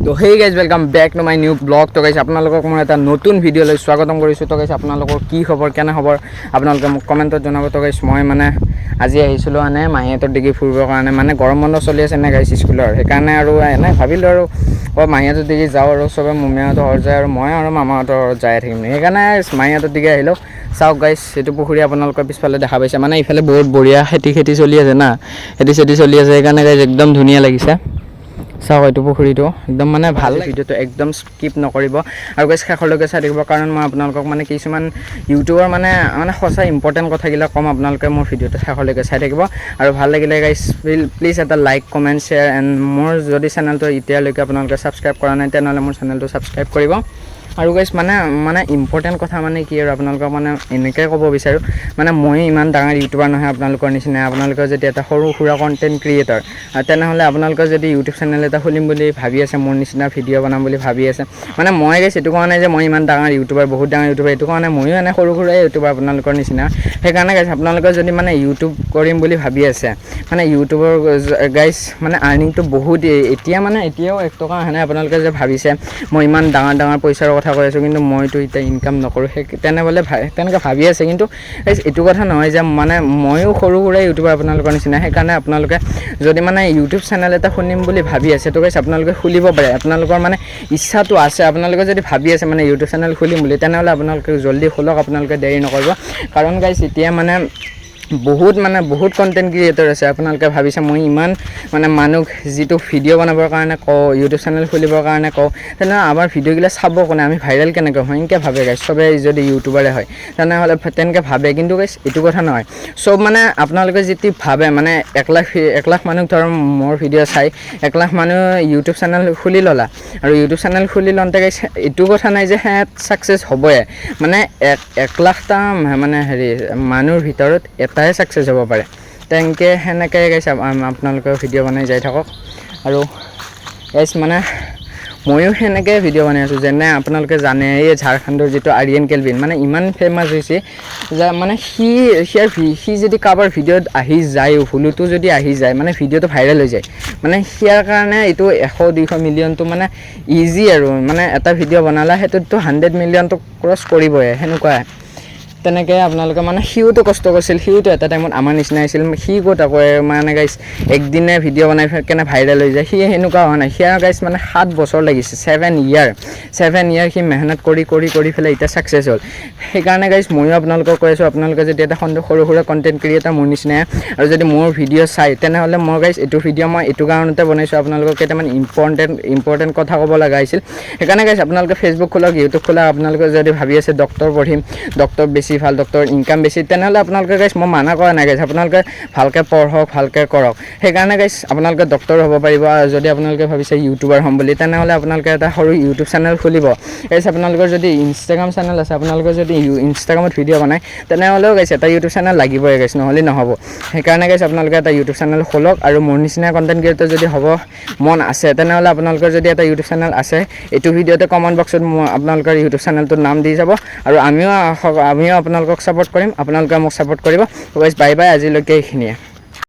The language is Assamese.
তো hey guys welcome back to my new blog. তো গাইজ আপোনালোকক মই এটা নতুন ভিডিঅ'লৈ স্বাগতম কৰিছোঁ। তো গাইজ আপোনালোকৰ কি খবৰ, কেনে খবৰ আপোনালোকে মোক কমেণ্টত জনাব। তো গাইজ মই আজি আহিছিলোঁ মাহীহঁতৰ ডিগ্ৰী ফুৰিবৰ কাৰণে, গৰম বন্ধ চলি আছে গাইজ স্কুলৰ, সেইকাৰণে আৰু ভাবিলোঁ আৰু মাহীহঁতৰ ডিগ্ৰী যাওঁ আৰু চবে মুমিহঁতৰ ঘৰত যায় আৰু মই আৰু মামাহঁতৰ ঘৰত যাই থাকিম। সেইকাৰণে মাহীহঁতৰ ডিগ্ৰী আহিলোঁ। চাওক গাইজ, এইটো পুখুৰী আপোনালোকৰ পিছফালে দেখা পাইছে, ইফালে বহুত বঢ়িয়া খেতি চলি আছে না, খেতি চলি আছে, সেইকাৰণে গাইজ একদম ধুনীয়া লাগিছে। চাওক এইটো পুখুৰীটো একদম ভাল। ভিডিঅ'টো একদম স্কিপ নকৰিব আৰু গাইজ শেষলৈকে চাই থাকিব, কাৰণ মই আপোনালোকক কিছুমান ইউটিউবৰ সঁচা ইম্পৰ্টেণ্ট কথাবিলাক ক'ম। আপোনালোকে মোৰ ভিডিঅ'টো শেষলৈকে চাই থাকিব আৰু ভাল লাগিলে গাইজ প্লিজ এটা লাইক, কমেণ্ট, শ্বেয়াৰ এণ্ড মোৰ যদি চেনেলটো এতিয়ালৈকে আপোনালোকে ছাবস্ক্ৰাইব কৰা নাই তেনেহ'লে মোৰ চেনেলটো ছাবস্ক্ৰাইব কৰিব। আৰু গাইজ ইম্পৰ্টেণ্ট কথা কি আৰু আপোনালোকক এনেকৈ ক'ব বিচাৰোঁ, মই ইমান ডাঙৰ ইউটিউবাৰ নহয় আপোনালোকৰ নিচিনা। আপোনালোকে যদি এটা সৰু সুৰা কণ্টেণ্ট ক্ৰিয়েটৰ, তেনেহ'লে আপোনালোকে যদি ইউটিউব চেনেল এটা খুলিম বুলি ভাবি আছে, মোৰ নিচিনা ভিডিঅ' বনাম বুলি ভাবি আছে, মই গাইজ এইটো কোৱা নাই যে মই ইমান ডাঙৰ ইউটিউবাৰ, বহুত ডাঙৰ ইউটিউবাৰ, এইটো কাৰণে ময়ো সৰু সুৰা ইউটিউবাৰ আপোনালোকৰ নিচিনা। সেইকাৰণে গাইজ আপোনালোকে যদি ইউটিউব কৰিম বুলি ভাবি আছে, ইউটিউবৰ গাইজ আৰ্নিংটো বহুত এতিয়াও 1 টকা অহা নাই। আপোনালোকে যে ভাবিছে মই ইমান ডাঙৰ পইচাৰ কথা কৈ আছোঁ, কিন্তু মইতো এতিয়া ইনকাম নকৰোঁ, তেনেকৈ ভাবি আছে। কিন্তু এইটো কথা নহয় যে ময়ো সৰু সুৰা ইউটিউবাৰ আপোনালোকৰ নিচিনা। সেইকাৰণে আপোনালোকে যদি ইউটিউব চেনেল এটা খুলিম বুলি ভাবি আছে, তো গাইজ আপোনালোকে খুলিব পাৰে। আপোনালোকৰ ইচ্ছাটো আছে, আপোনালোকে যদি ভাবি আছে ইউটিউব চেনেল খুলিম বুলি, তেনেহ'লে আপোনালোকে জল্দি খোলক, আপোনালোকে দেৰি নকৰিব। কাৰণ গাইজ এতিয়া বহুত কণ্টেণ্ট ক্ৰিয়েটৰ আছে। আপোনালোকে ভাবিছে মই ইমান মানুহক যিটো ভিডিঅ' বনাবৰ কাৰণে কওঁ, ইউটিউব চেনেল খুলিবৰ কাৰণে কওঁ, তেনেহ'লে আমাৰ ভিডিঅ'গিলা চাব কোনে, আমি ভাইৰেল কেনেকৈ হয়, এনেকৈ ভাবে গাইজ। চবেই যদি ইউটিউবাৰে হয় তেনেহ'লে তেনেকৈ ভাবে, কিন্তু গাইজ এইটো কথা নহয়। চব আপোনালোকে যদি ভাবে 1 লাখ মানুহ ধৰ মোৰ ভিডিঅ' চাই 1 লাখ মানুহ ইউটিউব চেনেল খুলি ল'লা, আৰু ইউটিউব চেনেল খুলি লওঁতে গাইজ এইটো কথা নাই যে ছাকচেছ হ'বই। 1 লাখটা মানুহৰ ভিতৰত এটাই ছাকচেছ হ'ব পাৰে। সেনেকৈ গাইজ আপোনালোকে ভিডিঅ' বনাই যাই থাকক। আৰু গাইজ ময়ো সেনেকৈ ভিডিঅ' বনাই আছোঁ। যেনে আপোনালোকে জানে এই ঝাৰখণ্ডৰ যিটো আৰিয়ান কেলভিন, ইমান ফেমাছ হৈছে যে সি যদি কাৰোবাৰ ভিডিঅ'ত আহি যায়, ভুলতো যদি আহি যায়, ভিডিঅ'টো ভাইৰেল হৈ যায়, সিয়াৰ কাৰণে এইটো 100-200 মিলিয়নটো ইজি আৰু এটা ভিডিঅ' বনালে সেইটোতো 100 মিলিয়নটো ক্ৰছ কৰিবই, সেনেকুৱা। তেনেকৈ আপোনালোকে সিওতো কষ্ট কৰিছিল, সিওতো এটা টাইমত আমাৰ নিচিনা হৈছিল। সি ক'ত আকৌ গাইজ একদিনে ভিডিঅ' বনাই কেনে ভাইৰেল হৈ যায়, সি সেনেকুৱা হোৱা নাই। সিয়াৰ গাইজ 7 বছৰ লাগিছে, 7 ইয়াৰ সি মেহনত কৰি পেলাই এতিয়া ছাকচেছ হ'ল। সেইকাৰণে গাইজ ময়ো আপোনালোকক কৈ আছোঁ, আপোনালোকে যদি এটা সৰু সুৰা কণ্টেণ্ট ক্ৰিয়েটাৰ মোৰ নিচিনাই আৰু যদি মোৰ ভিডিঅ' চাই, তেনেহ'লে মই গাইজ এইটো ভিডিঅ' মই এইটো কাৰণতে বনাইছোঁ, আপোনালোকক কেইটামান ইম্পৰ্টেণ্ট কথা ক'ব লগা হৈছিল। সেইকাৰণে গাইজ আপোনালোকে ফেচবুক খোলক, ইউটিউব খোলক। আপোনালোকে যদি ভাবি আছে ডক্টৰ পঢ়িম, ডক্টৰ বেছি ভাল, ডক্টৰ ইনকাম বেছি, তেনেহ'লে আপোনালোকে গাইজ মই মানা কৰা নাই গাইজ, আপোনালোকে ভালকৈ পঢ়ক, ভালকৈ কৰক। সেইকাৰণে গাইজ আপোনালোকে ডক্টৰ হ'ব পাৰিব। আৰু যদি আপোনালোকে ভাবিছে ইউটিউবাৰ হ'ম বুলি, তেনেহ'লে আপোনালোকে এটা সৰু ইউটিউব চেনেল খুলিব। গাইজ আপোনালোকৰ যদি ইনষ্টাগ্ৰাম চেনেল আছে, আপোনালোকে যদি ইনষ্টাগ্ৰামত ভিডিঅ' বনায়, তেনেহ'লেও গাইজ এটা ইউটিউব চেনেল লাগিবই গাইজ, নহ'লে নহ'ব। সেইকাৰণে গাইজ আপোনালোকে এটা ইউটিউব চেনেল খোলক। আৰু মোৰ নিচিনা কণ্টেণ্ট ক্ৰিয়েটৰ যদি হ'ব মন আছে, তেনেহ'লে আপোনালোকৰ যদি এটা ইউটিউব চেনেল আছে, এইটো ভিডিঅ'তে কমেণ্ট বক্সত আপোনালোকৰ ইউটিউব চেনেলটোৰ নাম দি যাব, আৰু আমিও আপোনালোকক ছাপোৰ্ট কৰিম, আপোনালোকে মোক ছাপোৰ্ট কৰিব। গাইজ বাই বাই, আজিলৈকে এইখিনিয়ে।